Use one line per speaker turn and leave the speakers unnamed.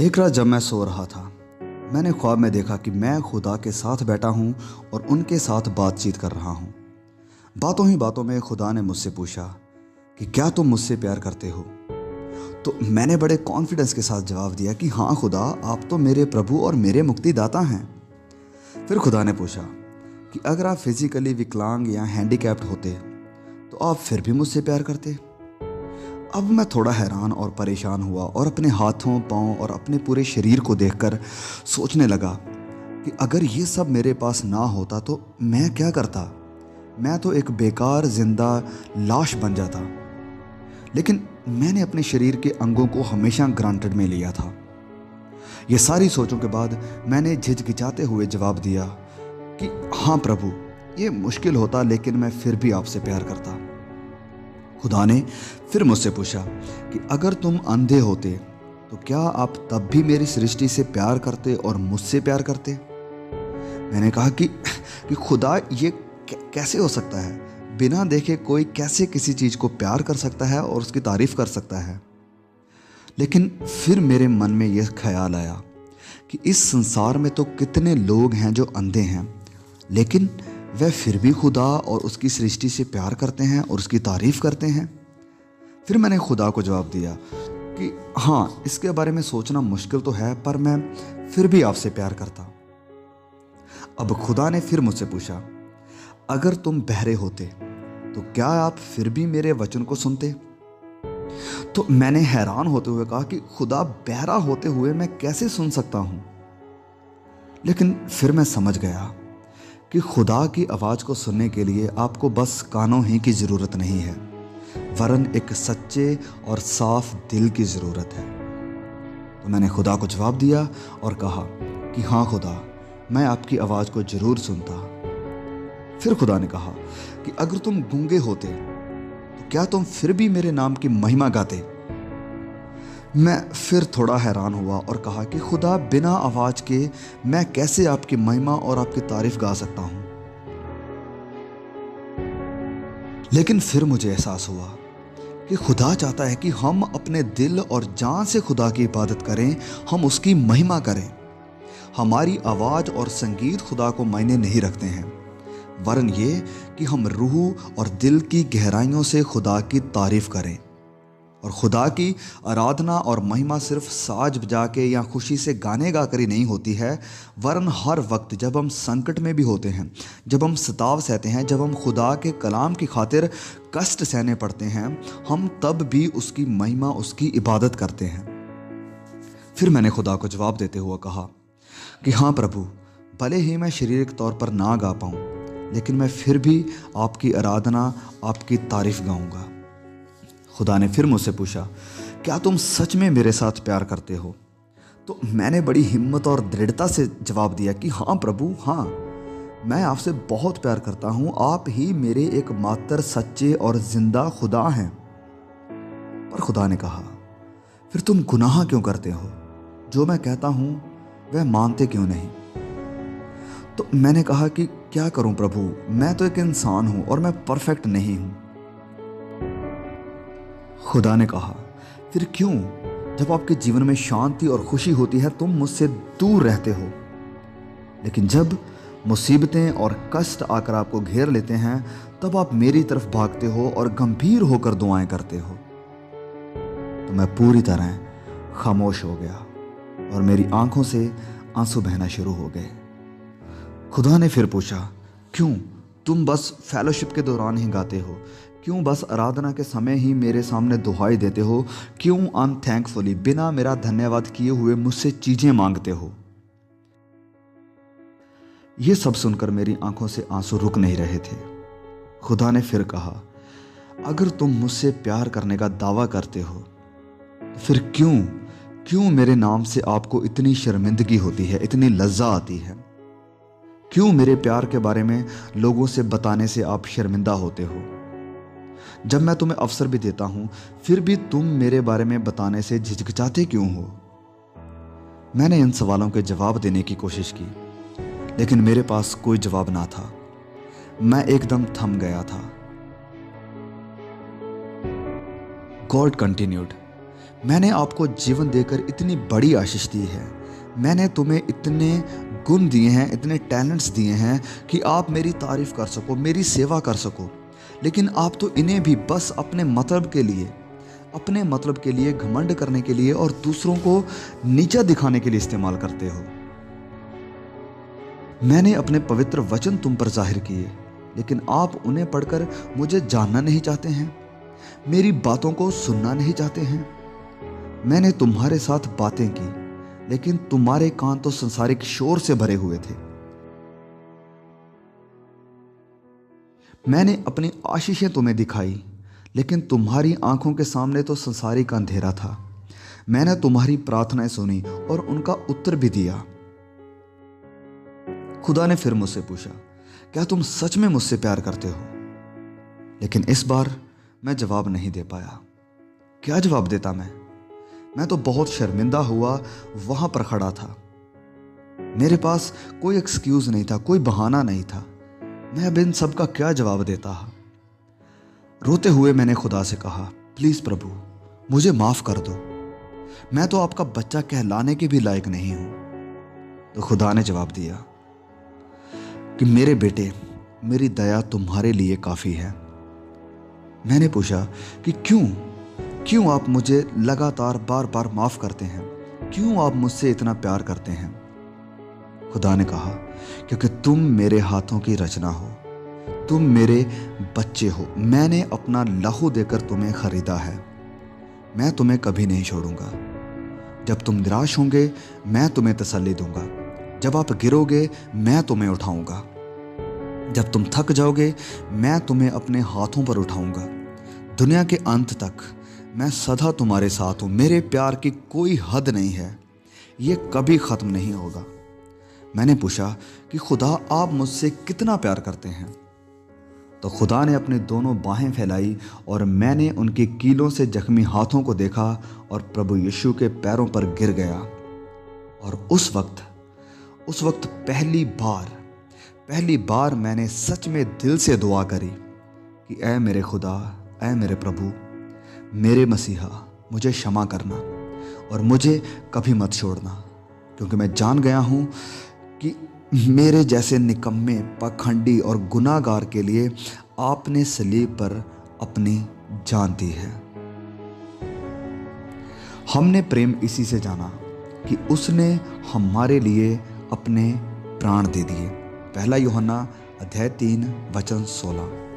एक रात जब मैं सो रहा था, मैंने ख्वाब में देखा कि मैं खुदा के साथ बैठा हूँ और उनके साथ बातचीत कर रहा हूँ। बातों ही बातों में खुदा ने मुझसे पूछा कि क्या तुम मुझसे प्यार करते हो। तो मैंने बड़े कॉन्फिडेंस के साथ जवाब दिया कि हाँ खुदा, आप तो मेरे प्रभु और मेरे मुक्तिदाता हैं। फिर खुदा ने पूछा कि अगर आप फिजिकली विकलांग या हैंडीकैप्ड होते तो आप फिर भी मुझसे प्यार करते। अब मैं थोड़ा हैरान और परेशान हुआ और अपने हाथों, पाँव और अपने पूरे शरीर को देखकर सोचने लगा कि अगर ये सब मेरे पास ना होता तो मैं क्या करता। मैं तो एक बेकार जिंदा लाश बन जाता। लेकिन मैंने अपने शरीर के अंगों को हमेशा ग्रांटेड में लिया था। ये सारी सोचों के बाद मैंने झिझकिचाते हुए जवाब दिया कि हाँ प्रभु, ये मुश्किल होता लेकिन मैं फिर भी आपसे प्यार करता। खुदा ने फिर मुझसे पूछा कि अगर तुम अंधे होते तो क्या आप तब भी मेरी सृष्टि से प्यार करते और मुझसे प्यार करते। मैंने कहा कि खुदा, ये कैसे हो सकता है। बिना देखे कोई कैसे किसी चीज़ को प्यार कर सकता है और उसकी तारीफ कर सकता है। लेकिन फिर मेरे मन में यह ख्याल आया कि इस संसार में तो कितने लोग हैं जो अंधे हैं, लेकिन वह फिर भी खुदा और उसकी सृष्टि से प्यार करते हैं और उसकी तारीफ करते हैं। फिर मैंने खुदा को जवाब दिया कि हाँ, इसके बारे में सोचना मुश्किल तो है, पर मैं फिर भी आपसे प्यार करता। अब खुदा ने फिर मुझसे पूछा, अगर तुम बहरे होते तो क्या आप फिर भी मेरे वचन को सुनते। तो मैंने हैरान होते हुए कहा कि खुदा, बहरा होते हुए मैं कैसे सुन सकता हूं। लेकिन फिर मैं समझ गया कि खुदा की आवाज़ को सुनने के लिए आपको बस कानों ही की ज़रूरत नहीं है, वरन एक सच्चे और साफ दिल की ज़रूरत है। तो मैंने खुदा को जवाब दिया और कहा कि हाँ खुदा, मैं आपकी आवाज़ को ज़रूर सुनता। फिर खुदा ने कहा कि अगर तुम गूंगे होते तो क्या तुम फिर भी मेरे नाम की महिमा गाते। मैं फिर थोड़ा हैरान हुआ और कहा कि खुदा, बिना आवाज़ के मैं कैसे आपकी महिमा और आपकी तारीफ गा सकता हूँ। लेकिन फिर मुझे एहसास हुआ कि खुदा चाहता है कि हम अपने दिल और जान से खुदा की इबादत करें, हम उसकी महिमा करें। हमारी आवाज़ और संगीत खुदा को मायने नहीं रखते हैं, वरन ये कि हम रूह और दिल की गहराइयों से खुदा की तारीफ करें। और खुदा की आराधना और महिमा सिर्फ साज बजा के या खुशी से गाने गा कर ही नहीं होती है, वरन हर वक्त जब हम संकट में भी होते हैं, जब हम सताव सहते हैं, जब हम खुदा के कलाम की खातिर कष्ट सहने पड़ते हैं, हम तब भी उसकी महिमा, उसकी इबादत करते हैं। फिर मैंने खुदा को जवाब देते हुए कहा कि हाँ प्रभु, भले ही मैं शारीरिक तौर पर ना गा पाऊँ, लेकिन मैं फिर भी आपकी आराधना, आपकी तारीफ गाऊंगा। खुदा ने फिर मुझसे पूछा, क्या तुम सच में मेरे साथ प्यार करते हो। तो मैंने बड़ी हिम्मत और दृढ़ता से जवाब दिया कि हाँ प्रभु, हाँ, मैं आपसे बहुत प्यार करता हूँ। आप ही मेरे एकमात्र सच्चे और जिंदा खुदा हैं। पर खुदा ने कहा, फिर तुम गुनाह क्यों करते हो। जो मैं कहता हूँ वह मानते क्यों नहीं। तो मैंने कहा कि क्या करूं प्रभु, मैं तो एक इंसान हूं और मैं परफेक्ट नहीं हूं। खुदा ने कहा, फिर क्यों, जब आपके जीवन में शांति और खुशी होती है तुम मुझसे दूर रहते हो, लेकिन जब मुसीबतें और कष्ट आकर आपको घेर लेते हैं तब आप मेरी तरफ भागते हो और गंभीर होकर दुआएं करते हो। तो मैं पूरी तरह खामोश हो गया और मेरी आंखों से आंसू बहना शुरू हो गए। खुदा ने फिर पूछा, क्यों तुम बस फेलोशिप के दौरान ही गाते हो, क्यों बस आराधना के समय ही मेरे सामने दुहाई देते हो, क्यों अनथैंकफुली, बिना मेरा धन्यवाद किए हुए मुझसे चीजें मांगते हो। यह सब सुनकर मेरी आंखों से आंसू रुक नहीं रहे थे। खुदा ने फिर कहा, अगर तुम मुझसे प्यार करने का दावा करते हो तो फिर क्यों मेरे नाम से आपको इतनी शर्मिंदगी होती है, इतनी लज्जा आती है। क्यों मेरे प्यार के बारे में लोगों से बताने से आप शर्मिंदा होते हो। जब मैं तुम्हें अवसर भी देता हूं फिर भी तुम मेरे बारे में बताने से झिझकिचाते क्यों हो। मैंने इन सवालों के जवाब देने की कोशिश की, लेकिन मेरे पास कोई जवाब ना था। मैं एकदम थम गया था। गॉड कंटिन्यूड, मैंने आपको जीवन देकर इतनी बड़ी आशीष दी है। मैंने तुम्हें इतने गुण दिए हैं, इतने टैलेंट्स दिए हैं कि आप मेरी तारीफ कर सको, मेरी सेवा कर सको। लेकिन आप तो इन्हें भी बस अपने मतलब के लिए घमंड करने के लिए और दूसरों को नीचा दिखाने के लिए इस्तेमाल करते हो। मैंने अपने पवित्र वचन तुम पर जाहिर किए, लेकिन आप उन्हें पढ़कर मुझे जानना नहीं चाहते हैं, मेरी बातों को सुनना नहीं चाहते हैं। मैंने तुम्हारे साथ बातें की, लेकिन तुम्हारे कान तो संसारिक शोर से भरे हुए थे। मैंने अपनी आशीषें तुम्हें दिखाई, लेकिन तुम्हारी आंखों के सामने तो संसारिक अंधेरा था। मैंने तुम्हारी प्रार्थनाएं सुनी और उनका उत्तर भी दिया। खुदा ने फिर मुझसे पूछा, क्या तुम सच में मुझसे प्यार करते हो? लेकिन इस बार मैं जवाब नहीं दे पाया। क्या जवाब देता मैं तो बहुत शर्मिंदा हुआ वहां पर खड़ा था। मेरे पास कोई एक्सक्यूज नहीं था, कोई बहाना नहीं था। मैं अब इन सब का क्या जवाब देता? रोते हुए मैंने खुदा से कहा, प्लीज प्रभु, मुझे माफ कर दो। मैं तो आपका बच्चा कहलाने के भी लायक नहीं हूं। तो खुदा ने जवाब दिया कि मेरे बेटे, मेरी दया तुम्हारे लिए काफी है। मैंने पूछा कि क्यों आप मुझे लगातार बार बार माफ करते हैं? क्यों आप मुझसे इतना प्यार करते हैं? खुदा ने कहा, क्योंकि तुम मेरे हाथों की रचना हो, तुम मेरे बच्चे हो। मैंने अपना लहू देकर तुम्हें खरीदा है। मैं तुम्हें कभी नहीं छोड़ूंगा। जब तुम निराश होंगे, मैं तुम्हें तसल्ली दूंगा। जब आप गिरोगे, मैं तुम्हें उठाऊंगा। जब तुम थक जाओगे, मैं तुम्हें अपने हाथों पर उठाऊंगा। दुनिया के अंत तक मैं सदा तुम्हारे साथ हूं। मेरे प्यार की कोई हद नहीं है, ये कभी खत्म नहीं होगा। मैंने पूछा कि खुदा, आप मुझसे कितना प्यार करते हैं? तो खुदा ने अपनी दोनों बाहें फैलाई और मैंने उनकी कीलों से जख्मी हाथों को देखा और प्रभु यीशु के पैरों पर गिर गया। और उस वक्त पहली बार मैंने सच में दिल से दुआ करी कि ऐ मेरे खुदा, ऐ मेरे प्रभु, मेरे मसीहा, मुझे क्षमा करना और मुझे कभी मत छोड़ना, क्योंकि मैं जान गया हूँ कि मेरे जैसे निकम्मे, पाखंडी और गुनाहगार के लिए आपने सलीब पर अपनी जान दी है। हमने प्रेम इसी से जाना कि उसने हमारे लिए अपने प्राण दे दिए। 1 यूहन्ना अध्याय 3 वचन 16।